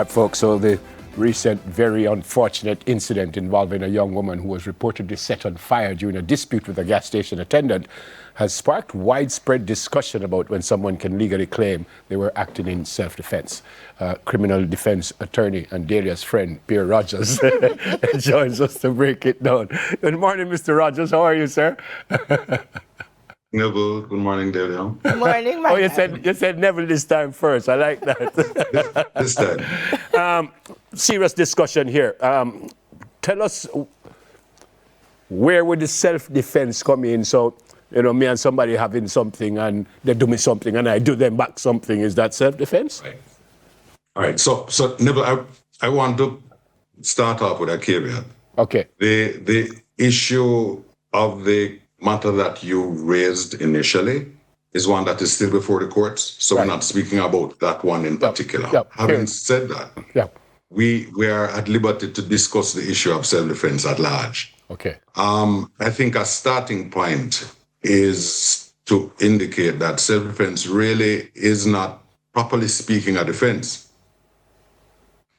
Folks, so the recent very unfortunate incident involving a young woman who was reportedly set on fire during a dispute with a gas station attendant has sparked widespread discussion about when someone can legally claim they were acting in self-defense. Criminal defense attorney and Delia's friend, Pierre Rogers, joins us to break it down. Good morning, Mr. Rogers. How are you, sir? Neville, good morning, Delia. Good morning, my you said Neville this time first. I like that. This time. Serious discussion here. Tell us, where would the self-defense come in? So, you know, me and somebody having something and they do me something and I do them back something. Is that self-defense? Right. All right. So Neville, I want to start off with a caveat. Okay. The issue of the matter that you raised initially is one that is still before the courts. So We're not speaking about that one in particular. Having said that, we are at liberty to discuss the issue of self-defense at large. Okay. I think a starting point is to indicate that self-defense really is not, properly speaking, a defense.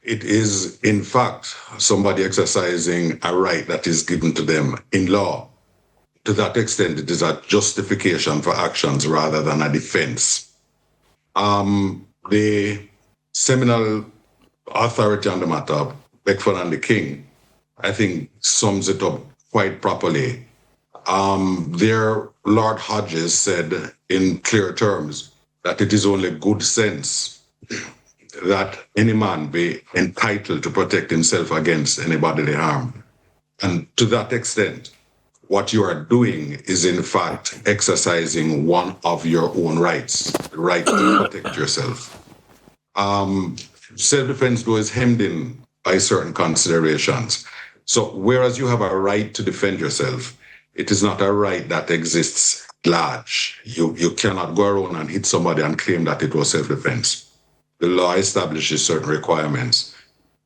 It is, in fact, somebody exercising a right that is given to them in law. To that extent, it is a justification for actions rather than a defense. The seminal authority on the matter, Beckford and the King, I think sums it up quite properly. Their Lord Hodges said in clear terms that it is only good sense that any man be entitled to protect himself against any bodily harm. And to that extent, what you are doing is in fact exercising one of your own rights, the right to protect yourself. Self-defense though is hemmed in by certain considerations. So whereas you have a right to defend yourself, it is not a right that exists at large. You cannot go around and hit somebody and claim that it was self-defense. The law establishes certain requirements.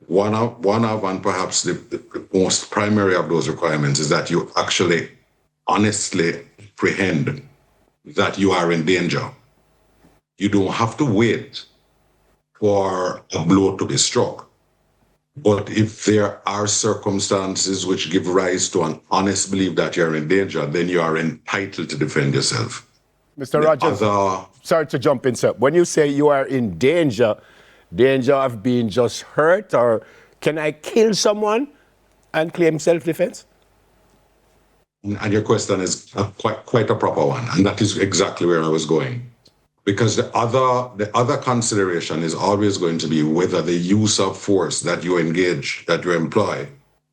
One of and perhaps the most primary of those requirements is that you actually honestly apprehend that you are in danger. You don't have to wait for a blow to be struck. But if there are circumstances which give rise to an honest belief that you're in danger, then you are entitled to defend yourself. Mr. Rogers, sorry to jump in, sir. When you say you are in danger of being just hurt, or can I kill someone and claim self-defense? And your question is quite a proper one, and that is exactly where I was going. Because the other consideration is always going to be whether the use of force that you engage, that you employ,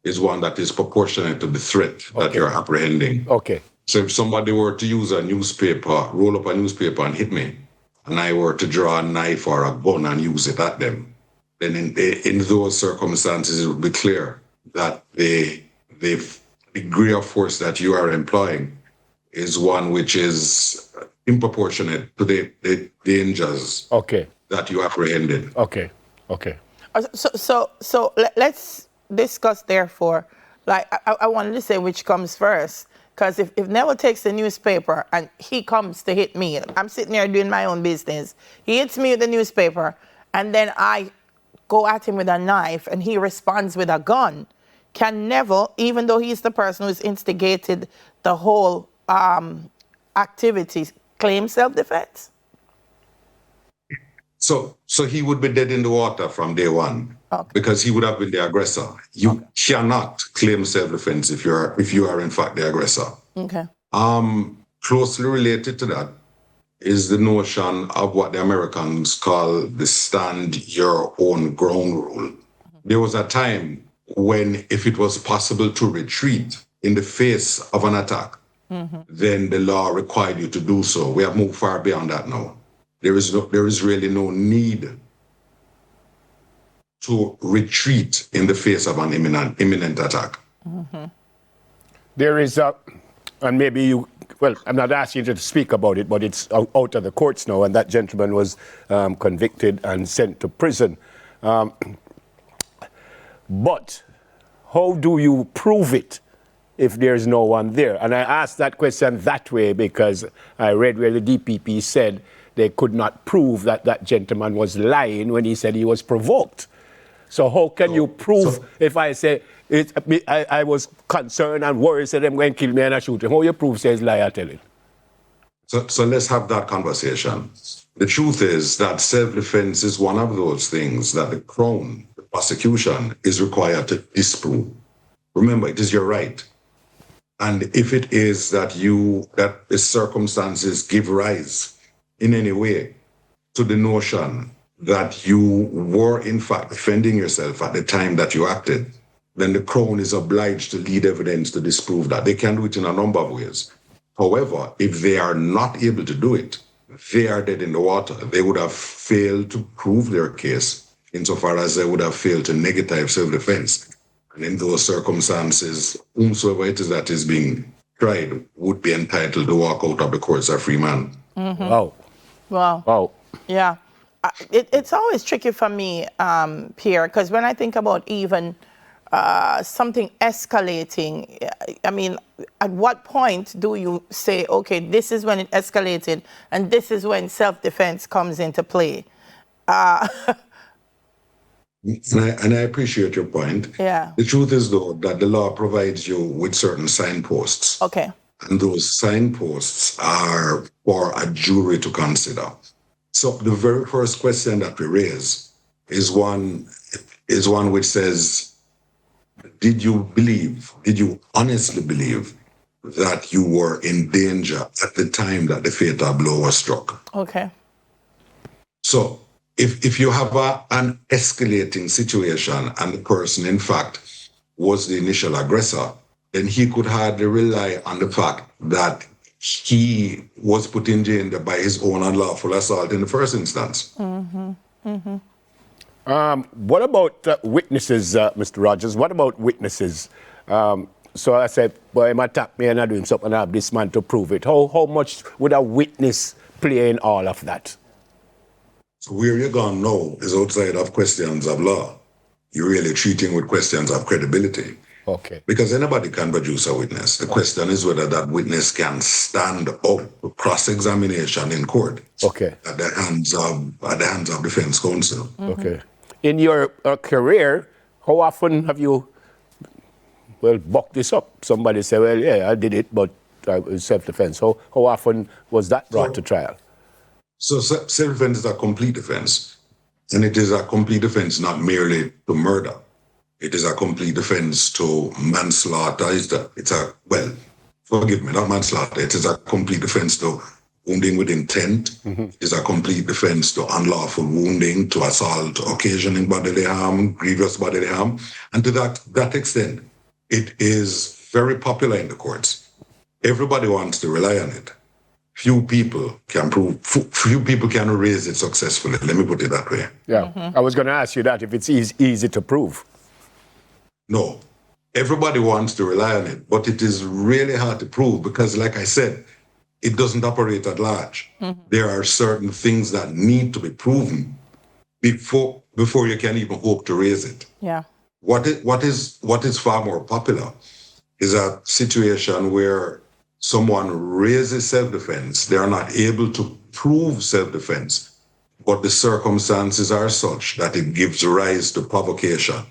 is one that is proportionate to the threat that you're apprehending. Okay. So if somebody were to use a newspaper, roll up a newspaper and hit me, and I were to draw a knife or a gun and use it at them, then in those circumstances, it would be clear that the degree of force that you are employing is one which is disproportionate to the dangers that you apprehended. Okay. So let's discuss, therefore, like I wanted to say which comes first. Because if Neville takes the newspaper and he comes to hit me, I'm sitting there doing my own business. He hits me with the newspaper, and then I go at him with a knife, and he responds with a gun. Can Neville, even though he's the person who's instigated the whole activities, claim self-defense? So he would be dead in the water from day one, because he would have been the aggressor. You cannot claim self-defense if you are in fact the aggressor. Okay. Closely related to that is the notion of what the Americans call the stand your own ground rule. There was a time when if it was possible to retreat in the face of an attack, then the law required you to do so. We have moved far beyond that now. There is really no need to retreat in the face of an imminent attack. There is and maybe I'm not asking you to speak about it, but it's out of the courts now, and that gentleman was convicted and sent to prison. But how do you prove it if there's no one there? And I asked that question that way because I read where the DPP said they could not prove that that gentleman was lying when he said he was provoked. So how can you prove so- if I say I was concerned and worried that them going to kill me and I shoot him? How you prove says liar telling? So let's have that conversation. The truth is that self-defense is one of those things that the Crown, the prosecution, is required to disprove. Remember, it is your right. And if it is that the circumstances give rise in any way to the notion that you were in fact defending yourself at the time that you acted, then the Crown is obliged to lead evidence to disprove that. They can do it in a number of ways. However, if they are not able to do it, they are dead in the water. They would have failed to prove their case insofar as they would have failed to negative self-defense. And in those circumstances, whomsoever it is that is being tried would be entitled to walk out of the courts a free man. Wow. Wow. Wow. Yeah. It's always tricky for me, Pierre, because when I think about even something escalating, I mean, at what point do you say, okay, this is when it escalated and this is when self-defense comes into play? And I appreciate your point. Yeah. The truth is, though, that the law provides you with certain signposts. Okay. And those signposts are for a jury to consider. So the very first question that we raise is one which says, did you honestly believe that you were in danger at the time that the fatal blow was struck? Okay. So if you have an escalating situation and the person, in fact, was the initial aggressor, then he could hardly rely on the fact that he was put in danger by his own unlawful assault in the first instance. Mm-hmm. Mm-hmm. What about witnesses, Mr. Rogers? What about witnesses? So I said, boy, I'm attacked me and I'm doing something, I have this man to prove it. How much would a witness play in all of that? So where you're going now is outside of questions of law. You're really treating with questions of credibility. Okay. Because anybody can produce a witness. The question is whether that witness can stand up to cross-examination in court. Okay. At the hands of defense counsel. Mm-hmm. Okay. In your career, how often have you, bucked this up? Somebody say, well, yeah, I did it, but it was self-defense. How often was that brought to trial? So self-defense is a complete defense. And it is a complete defense not merely to murder. It is a complete defense to manslaughter. Forgive me, not manslaughter. It is a complete defense to wounding with intent. Mm-hmm. It is a complete defense to unlawful wounding, to assault, occasioning bodily harm, grievous bodily harm. And to that extent, it is very popular in the courts. Everybody wants to rely on it. Few people can raise it successfully. Let me put it that way. Yeah, mm-hmm. I was going to ask you that, if it's easy to prove. No, everybody wants to rely on it, but it is really hard to prove because, like I said, it doesn't operate at large. Mm-hmm. There are certain things that need to be proven before you can even hope to raise it. Yeah. What is far more popular is a situation where someone raises self-defense. They are not able to prove self-defense, but the circumstances are such that it gives rise to provocation.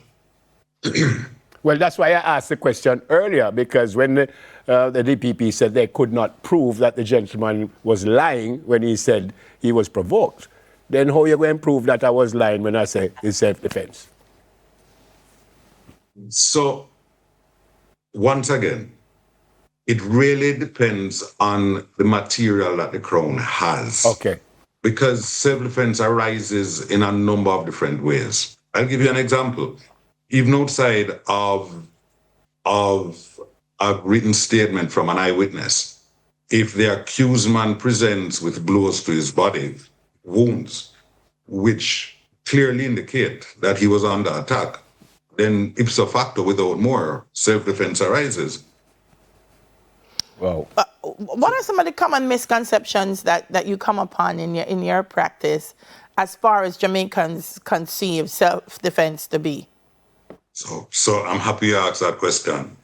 Well, that's why I asked the question earlier, because when the DPP said they could not prove that the gentleman was lying when he said he was provoked, then how are you going to prove that I was lying when I say it's self-defense? So, once again, it really depends on the material that the Crown has. Okay. Because self-defense arises in a number of different ways. I'll give you an example. Even outside of a written statement from an eyewitness, if the accused man presents with blows to his body, wounds, which clearly indicate that he was under attack, then ipso facto, without more, self-defense arises. Wow. What are some of the common misconceptions that you come upon in your practice as far as Jamaicans conceive self-defense to be? So I'm happy you asked that question.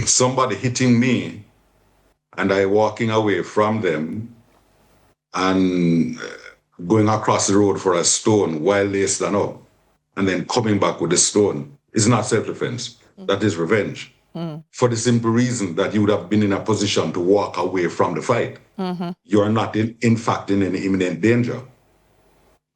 Somebody hitting me and I walking away from them and going across the road for a stone while they stand up and then coming back with a stone is not self-defense. That is revenge. For the simple reason that you would have been in a position to walk away from the fight. You are not, in fact, in any imminent danger.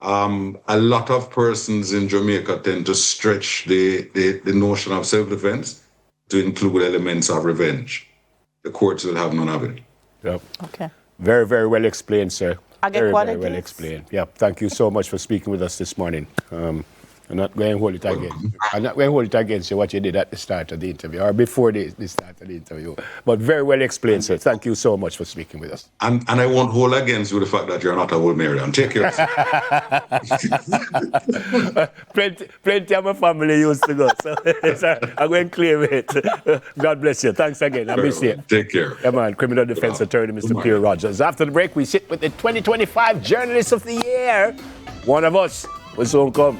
A lot of persons in Jamaica tend to stretch the notion of self-defense to include elements of revenge. The courts will have none of it. Yep. Okay. Very, very well explained, sir. Very, very well qualities. explained. Yeah, thank you so much for speaking with us this morning. I'm not going to hold it again. I'm not going to hold it against you what you did at the start of the interview or before the start of the interview. But very well explained, sir. Thank you so much for speaking with us. And I won't hold against you the fact that you're not a old Marian. Take care. Plenty of my family used to go, so I'm going to claim it. God bless you. Thanks again. I miss you. Take care. Yeah, man. Criminal Defence Attorney, Mr. Pierre Rogers. After the break, we sit with the 2025 Journalist of the Year. One of us will soon come.